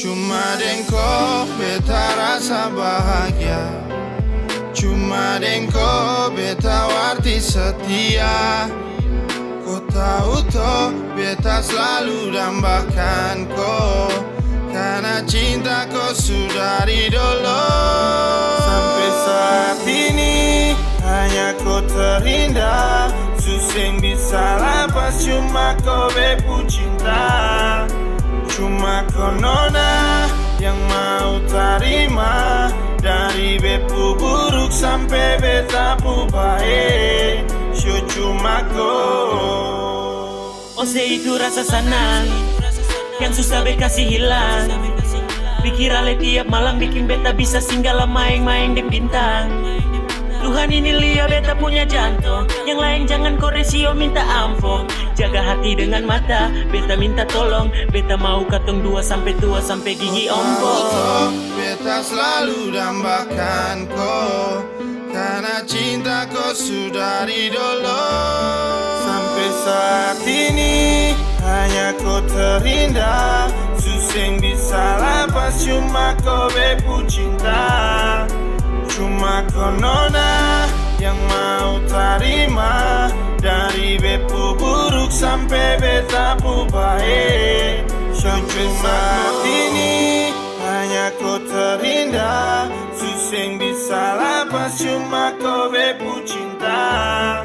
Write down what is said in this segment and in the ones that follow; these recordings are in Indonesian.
Cuma dengko beta rasa bahagia, cuma dengko beta arti setia. Kau tahu toh beta selalu dambakan kau, karena cinta kau sudah dari dulu. Sampai saat ini hanya kau terindah, suseng bisa lapas cuma kau bepu cinta. Cuma kau nona yang mau terima, dari bepu buruk sampai beta pu baik. Show cuma kau. Ose itu rasa senang yang susah beta kasih hilang. Pikir ale tiap malam bikin beta bisa singgah main-main di bintang. Tuhan ini lihat beta punya jantung, yang lain jangan koresio minta ampun. Jaga hati dengan mata, beta minta tolong. Beta mau katong dua sampai tua sampai gigi ompong. Beta selalu dambakan kau, karena cinta kau sudah dari dulu. Sampai saat ini hanya kau terindah, suseng bisa lapas cuma kau bepu cinta. Cuma kau nona yang mau terima, dari bepu buruk sampai beta pu baik. Sampai saat ini hanya kau terindah, suseng bisa lapas cuma kau bepu cinta.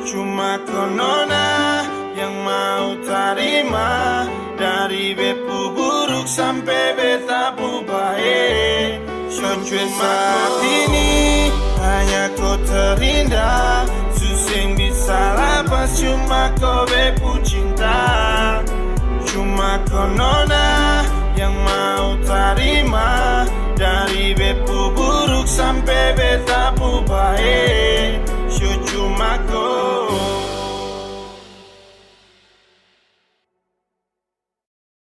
Cuma kau nona yang mau terima, dari bepu buruk sampai beta pu baik. Sampai saat ini hanya kau terindah, suseng bisa lapas cuma kau bepu cinta. Cuma kau nona yang mau terima, dari bepu buruk sampai beta pu baik.